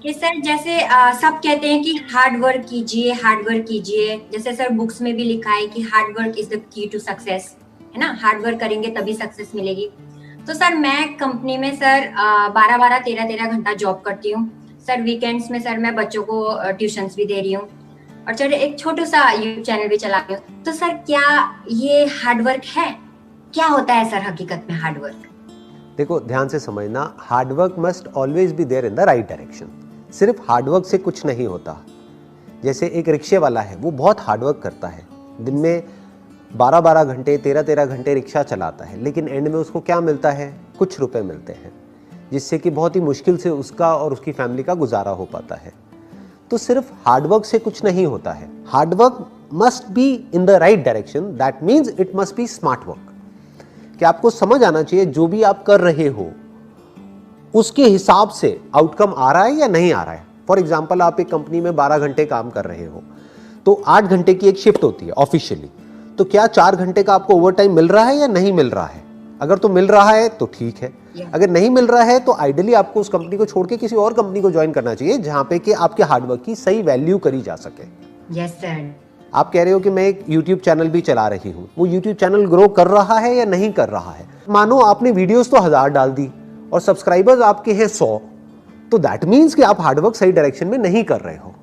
कि सर जैसे सब कहते हैं कि हार्ड वर्क कीजिए, हार्ड वर्क कीजिए। जैसे सर बुक्स में भी लिखा है कि hard work is the key to success, है ना। हार्ड वर्क करेंगे तभी सक्सेस मिलेगी। तो सर मैं कंपनी में सर 12-12, 13-13 घंटा जॉब करती हूँ। सर वीकेंड्स में सर मैं बच्चों को ट्यूशंस भी दे रही हूँ, और सर एक छोटा सा यूट्यूब चैनल भी चला रही हूँ। तो सर क्या ये हार्ड वर्क है? क्या होता है सर हकीकत में हार्ड वर्क? देखो ध्यान से समझना, hard work must always be there in the right direction. सिर्फ हार्डवर्क से कुछ नहीं होता। जैसे एक रिक्शे वाला है, वो बहुत हार्डवर्क करता है, दिन में 12-12 घंटे 13-13 घंटे रिक्शा चलाता है, लेकिन एंड में उसको क्या मिलता है? कुछ रुपए मिलते हैं, जिससे कि बहुत ही मुश्किल से उसका और उसकी फैमिली का गुजारा हो पाता है। तो सिर्फ हार्डवर्क से कुछ नहीं होता है। Hard work must be in the right direction, that means it must be smart work. कि आपको समझ आना चाहिए जो भी आप कर रहे हो उसके हिसाब से आउटकम आ रहा है या नहीं आ रहा है। फॉर एग्जाम्पल, आप एक कंपनी में 12 घंटे काम कर रहे हो, तो 8 घंटे की एक शिफ्ट होती है ऑफिशियली, तो क्या 4 घंटे का आपको ओवर टाइम मिल रहा है या नहीं मिल रहा है? अगर तो मिल रहा है तो ठीक है, अगर नहीं मिल रहा है तो आइडियली आपको उस कंपनी को छोड़ के किसी और कंपनी को ज्वाइन करना चाहिए, जहां पे कि आपके हार्डवर्क की सही वैल्यू करी जा सके। Yes sir. आप कह रहे हो कि मैं एक YouTube चैनल भी चला रही हूँ, वो YouTube चैनल ग्रो कर रहा है या नहीं कर रहा है? मानो आपने वीडियोस तो 1000 डाल दी और सब्सक्राइबर्स आपके हैं 100, तो दैट मीन्स कि आप हार्डवर्क सही डायरेक्शन में नहीं कर रहे हो।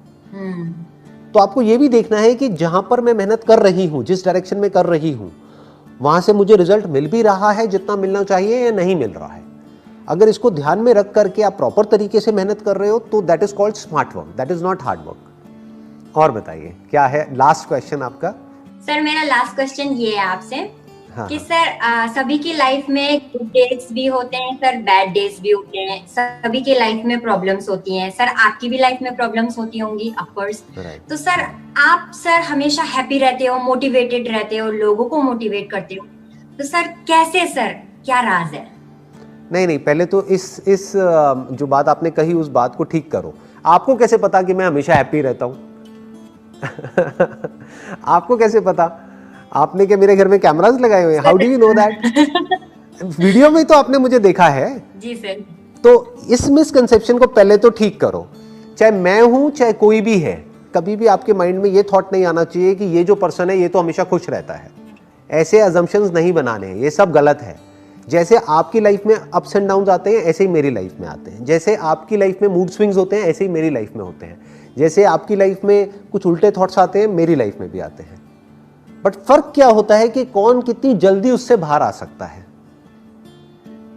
तो आपको ये भी देखना है कि जहां पर मैं मेहनत कर रही हूं, जिस डायरेक्शन में कर रही हूं, वहां से मुझे रिजल्ट मिल भी रहा है जितना मिलना चाहिए या नहीं मिल रहा है। अगर इसको ध्यान में रख करके आप प्रॉपर तरीके से मेहनत कर रहे हो तो that is called smart work, that is not hard work. और बताइए क्या है लास्ट क्वेश्चन आपका? सर मेरा लास्ट क्वेश्चन ये है आपसे, हाँ, कि सर सभी की लाइफ में गुड डेज भी होते हैं सर, बैड डेज भी होते हैं। सभी की लाइफ में प्रॉब्लम्स होती हैं सर, आपकी भी लाइफ में प्रॉब्लम्स होती होंगी ऑफ कोर्स। तो सर आप सर हमेशा हैप्पी रहते हो, मोटिवेटेड रहते हो, लोगों को मोटिवेट करते हो, तो सर कैसे सर, क्या राज है? नहीं, पहले तो इस जो बात आपने कही उस बात को ठीक करो। आपको कैसे पता कि मैं हमेशा हैप्पी रहता हूं? आपको कैसे पता? आपने क्या मेरे घर में कैमरास लगाए हुए हैं? How do you know that? Video में तो आपने मुझे देखा है। जी सर। तो इस मिसकंसेप्शन को पहले तो ठीक करो। चाहे मैं हूं चाहे कोई भी है, कभी भी आपके माइंड में ये थॉट नहीं आना चाहिए कि ये जो पर्सन है ये तो हमेशा खुश रहता है। ऐसे अजम्पशंस नहीं बनाने हैं, ये सब गलत है। जैसे आपकी लाइफ में अप्स एंड डाउन्स आते हैं, ऐसे ही मेरी लाइफ में आते हैं। जैसे आपकी लाइफ में मूड स्विंग्स होते हैं, ऐसे ही मेरी लाइफ में होते हैं। जैसे आपकी लाइफ में कुछ उल्टे थॉट्स आते हैं, मेरी लाइफ में भी आते हैं। बट फर्क क्या होता है कि कौन कितनी जल्दी उससे बाहर आ सकता है,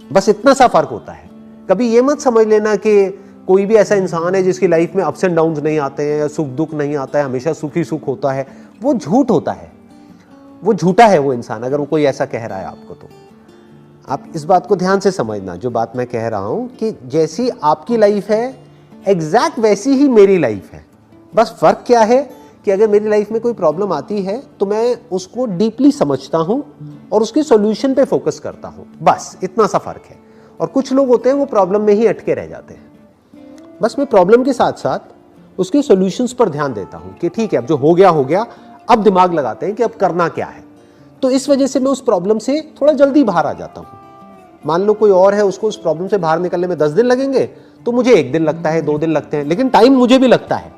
बस इतना सा फर्क होता है। कभी ये मत समझ लेना कि कोई भी ऐसा इंसान है जिसकी लाइफ में अप्स एंड डाउन्स नहीं आते हैं या सुख दुख नहीं आता है, हमेशा सुख ही सुख होता है। वो झूठ होता है, वो झूठा है वो इंसान, अगर वो कोई ऐसा कह रहा है आपको। तो आप इस बात को ध्यान से समझना, जो बात मैं कह रहा हूं कि जैसी आपकी लाइफ है एग्जैक्ट वैसी ही मेरी लाइफ है। बस फर्क क्या है कि अगर मेरी लाइफ में कोई प्रॉब्लम आती है तो मैं उसको डीपली समझता हूं और उसके सॉल्यूशन पे फोकस करता हूं, बस इतना सा फर्क है। और कुछ लोग होते हैं वो प्रॉब्लम में ही अटके रह जाते हैं। बस मैं प्रॉब्लम के साथ साथ उसके सॉल्यूशंस पर ध्यान देता हूं कि ठीक है अब जो हो गया, अब दिमाग लगाते हैं कि अब करना क्या है। तो इस वजह से मैं उस प्रॉब्लम से थोड़ा जल्दी बाहर आ जाता हूं। मान लो कोई और है, उसको उस प्रॉब्लम से बाहर निकलने में 10 दिन लगेंगे, तो मुझे 1 दिन लगता है, 2 दिन लगते हैं, लेकिन टाइम मुझे भी लगता है।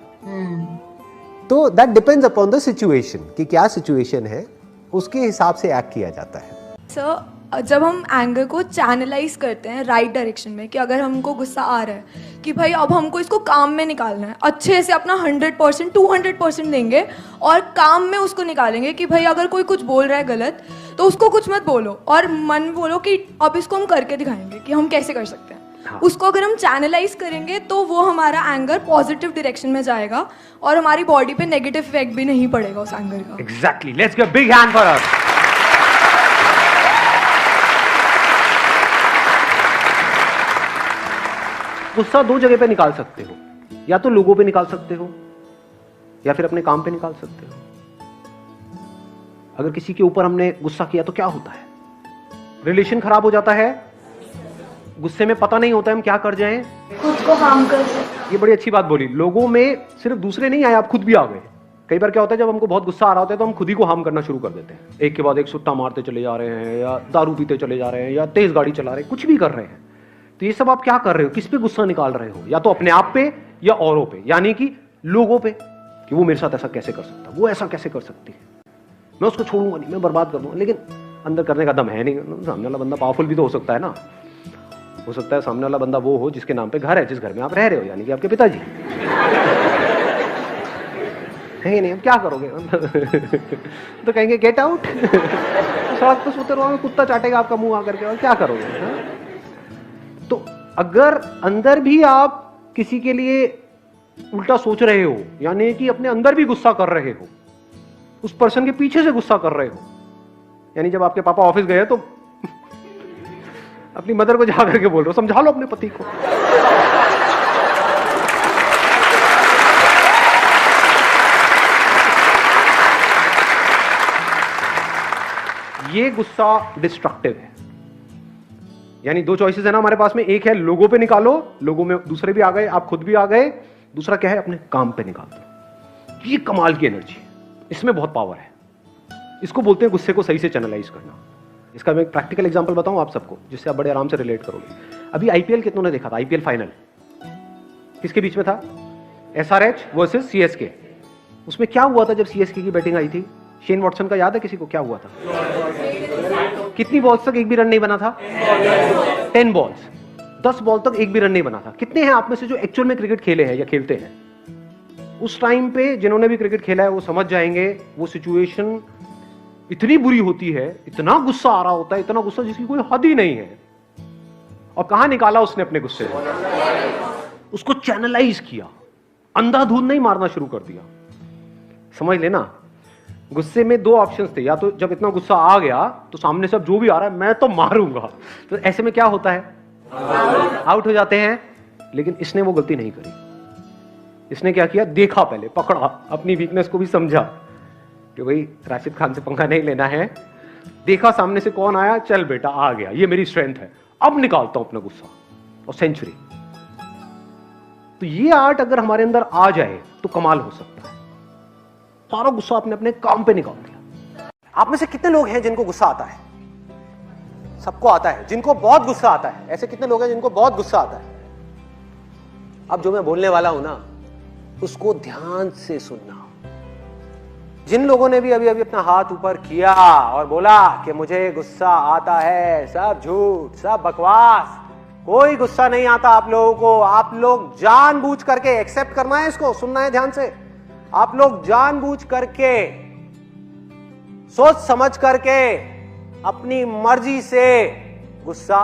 तो that depends upon the situation, कि क्या सिचुएशन है, उसके हिसाब से एक्ट किया जाता है। सर जब हम एंगर को चैनलाइज करते हैं राइट डायरेक्शन में, कि अगर हमको गुस्सा आ रहा है कि भाई अब हमको इसको काम में निकालना है, अच्छे से अपना 100% 200% देंगे और काम में उसको निकालेंगे कि भाई अगर कोई कुछ बोल रहा है गलत तो उसको कुछ मत बोलो और मन बोलो कि अब इसको हम करके दिखाएंगे कि हम कैसे कर सकते हैं। उसको अगर हम चैनलाइज करेंगे तो वो हमारा एंगर पॉजिटिव डायरेक्शन में जाएगा और हमारी बॉडी पे नेगेटिव इफेक्ट भी नहीं पड़ेगा उस एंगर का। Exactly, let's give big hand for her. गुस्सा 2 जगह पे निकाल सकते हो, या तो लोगों पे निकाल सकते हो या फिर अपने काम पे निकाल सकते हो। अगर किसी के ऊपर हमने गुस्सा किया तो क्या होता है? रिलेशन खराब हो जाता है। गुस्से में पता नहीं होता है हम क्या कर जाएं, खुद को हार्म कर सकते। ये बड़ी अच्छी बात बोली। लोगों में सिर्फ दूसरे नहीं आए, आप खुद भी आ गए। कई बार क्या होता है जब हमको बहुत गुस्सा आ रहा होता है तो हम खुद ही को हार्म करना शुरू कर देते हैं। एक के बाद एक सुट्टा मारते चले जा रहे हैं, या दारू पीते चले जा रहे हैं, या तेज गाड़ी चला रहे हैं, कुछ भी कर रहे हैं। तो ये सब आप क्या कर रहे हो? किस पे गुस्सा निकाल रहे हो? या तो अपने आप पे या औरों पे, यानी कि लोगों पे, कि वो मेरे साथ ऐसा कैसे कर सकता, वो ऐसा कैसे कर सकती है, मैं उसको छोड़ूंगा नहीं, मैं बर्बाद कर दूंगा। लेकिन अंदर करने का दम है नहीं। सामने वाला बंदा पावरफुल भी तो हो सकता है ना, हो सकता है सामने वाला बंदा वो हो जिसके नाम पे घर है, जिस घर में आप रह रहे हो, यानी कि आपके पिताजी है नहीं। अब क्या करोगे तो कहेंगे गेट आउट सड़क पर सोते रहोगे, कुत्ता चाटेगा आपका मुंह आकर के, और क्या करोगे हा? तो अगर अंदर भी आप किसी के लिए उल्टा सोच रहे हो, यानी कि अपने अंदर भी गुस्सा कर रहे हो, उस पर्सन के पीछे से गुस्सा कर रहे हो, यानी जब आपके पापा ऑफिस गए तो अपनी मदर को जाकर के बोल रहे हो समझा लो अपने पति को। ये गुस्सा डिस्ट्रक्टिव है। यानी दो चॉइसेस है ना हमारे पास में, एक है लोगों पे निकालो, लोगों में दूसरे भी आ गए, आप खुद भी आ गए, दूसरा क्या है अपने काम पे निकाल दो। ये कमाल की एनर्जी है, इसमें बहुत पावर है। इसको बोलते हैं गुस्से को सही से चैनलाइज करना। इसका मैं एक प्रैक्टिकल एग्जांपल बताऊं आप सबको, जिससे आप बड़े आराम से रिलेट करोगे। अभी आईपीएल कितनों ने देखा था? आईपीएल फाइनल किसके बीच में था? SRH versus CSK. उसमें क्या हुआ था जब सीएसके की बैटिंग आई थी? शेन वॉटसन का याद है किसी को क्या हुआ था? कितनी बॉल्स तक एक भी रन नहीं बना था? 10 बॉल्स, 10 बॉल तक एक भी रन नहीं बना था। कितने हैं आप में से जो एक्चुअल में क्रिकेट खेले हैं या खेलते हैं? उस टाइम पे जिन्होंने भी क्रिकेट खेला है वो समझ जाएंगे, वो सिचुएशन इतनी बुरी होती है, इतना गुस्सा आ रहा होता है, इतना गुस्सा जिसकी कोई हद ही नहीं है। और कहां निकाला उसने अपने गुस्से को? उसको चैनलाइज किया, अंधाधुंध नहीं मारना शुरू कर दिया। समझ लेना, गुस्से में दो ऑप्शंस थे, या तो जब इतना गुस्सा आ गया तो सामने से अब जो भी आ रहा है मैं तो मारूंगा, तो ऐसे में क्या होता है? आउट हो जाते हैं। लेकिन इसने वो गलती नहीं करी। इसने क्या किया? देखा, पहले पकड़ा, अपनी वीकनेस को भी समझा कि भाई राशिद खान से पंगा नहीं लेना है। देखा सामने से कौन आया, चल बेटा आ गया, ये मेरी स्ट्रेंथ है, अब निकालता हूं अपना गुस्सा, और सेंचुरी। तो ये आर्ट अगर हमारे अंदर आ जाए तो कमाल हो सकता है। सारा गुस्सा आपने अपने काम पे निकाल दिया। आप में से कितने लोग हैं जिनको गुस्सा आता है? सबको आता है। जिनको बहुत गुस्सा आता है, ऐसे कितने लोग हैं जिनको बहुत गुस्सा आता है? अब जो मैं बोलने वाला हूं ना, उसको ध्यान से सुनना। जिन लोगों ने भी अभी अभी अपना हाथ ऊपर किया और बोला कि मुझे गुस्सा आता है, सब झूठ, सब बकवास, कोई गुस्सा नहीं आता आप लोगों को। आप लोग जानबूझ करके, एक्सेप्ट करना है इसको, सुनना है ध्यान से, आप लोग जानबूझ करके, सोच समझ करके, अपनी मर्जी से गुस्सा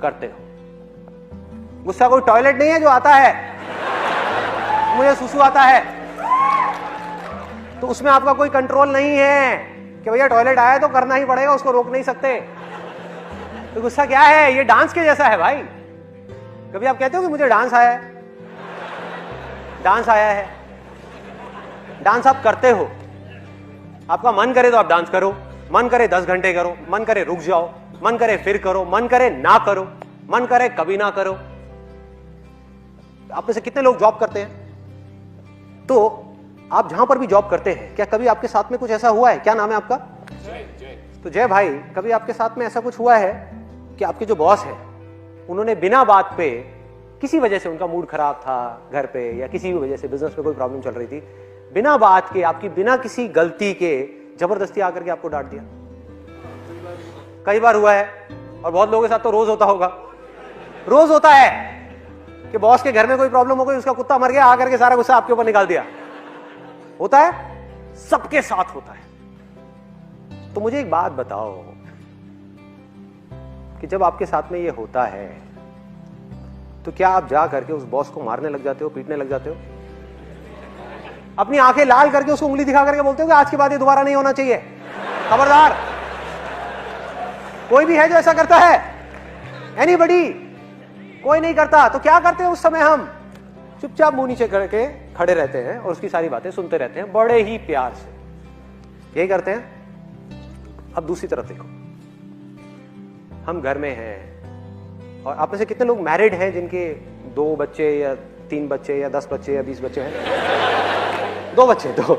करते हो। गुस्सा कोई टॉयलेट नहीं है जो आता है, मुझे सुसु आता है तो उसमें आपका कोई कंट्रोल नहीं है कि भैया टॉयलेट आया तो करना ही पड़ेगा, उसको रोक नहीं सकते। तो गुस्सा क्या है? ये डांस के जैसा है भाई। कभी आप कहते हो कि मुझे डांस आया है? डांस आया है, डांस आप करते हो। आपका मन करे तो आप डांस करो, मन करे 10 घंटे करो, मन करे रुक जाओ, मन करे फिर करो, मन करे ना करो, मन करे कभी ना करो। आप में से कितने लोग जॉब करते हैं? तो आप जहां पर भी जॉब करते हैं, क्या कभी आपके साथ में कुछ ऐसा हुआ है? क्या नाम है आपका? तो जय भाई, कभी आपके साथ में ऐसा कुछ हुआ है कि आपके जो बॉस है उन्होंने बिना बात पे, किसी वजह से उनका मूड खराब था घर पे, या किसी भी वजह से बिजनेस में कोई प्रॉब्लम चल रही थी, बिना बात के, आपकी बिना किसी गलती के जबरदस्ती आकर के आपको डांट दिया? कई बार हुआ है, और बहुत लोगों के साथ तो रोज होता होगा। रोज होता है कि बॉस के घर में कोई प्रॉब्लम हो गई, उसका कुत्ता मर गया, आकर के सारा गुस्सा आपके ऊपर निकाल दिया। होता है, सबके साथ होता है। तो मुझे एक बात बताओ कि जब आपके साथ में ये होता है तो क्या आप जा करके उस बॉस को मारने लग जाते हो, पीटने लग जाते हो? अपनी आंखें लाल करके उसको उंगली दिखा करके बोलते हो कि आज के बाद ये दोबारा नहीं होना चाहिए, खबरदार? कोई भी है जो ऐसा करता है? एनीबडी? कोई नहीं करता। तो क्या करते हैं उस समय? हम चुपचाप मुंह नीचे करके खड़े रहते हैं और उसकी सारी बातें सुनते रहते हैं बड़े ही प्यार से। यही करते हैं। अब दूसरी तरफ देखो, हम घर में हैं, और आप में से कितने लोग मैरिड हैं जिनके 2 बच्चे या 3 बच्चे या 10 बच्चे या 20 बच्चे हैं? 2 बच्चे, दो।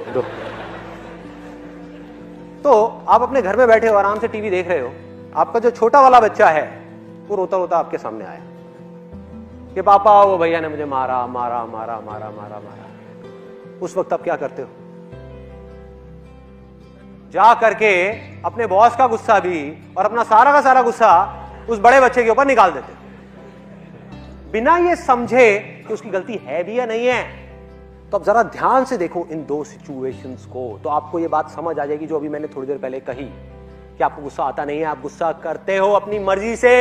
तो आप अपने घर में बैठे हो, आराम से टीवी देख रहे हो, आपका जो छोटा वाला बच्चा है वो रोता रोता आपके सामने आया। कि पापा वो भैया ने मुझे मारा मारा मारा मारा मारा मारा, उस वक्त आप क्या करते हो? जा करके अपने बॉस का गुस्सा भी और अपना सारा का सारा गुस्सा उस बड़े बच्चे के ऊपर निकाल देते, बिना ये समझे कि उसकी गलती है भी या नहीं है। तो अब जरा ध्यान से देखो इन दो सिचुएशंस को, तो आपको ये बात समझ आ जाएगी जो अभी मैंने थोड़ी देर पहले कही कि आपको गुस्सा आता नहीं है, आप गुस्सा करते हो अपनी मर्जी से।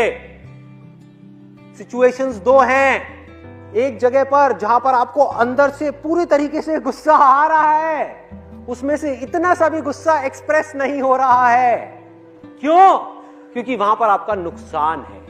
सिचुएशंस दो हैं, एक जगह पर जहां पर आपको अंदर से पूरी तरीके से गुस्सा आ रहा है, उसमें से इतना सा भी गुस्सा एक्सप्रेस नहीं हो रहा है। क्यों? क्योंकि वहां पर आपका नुकसान है।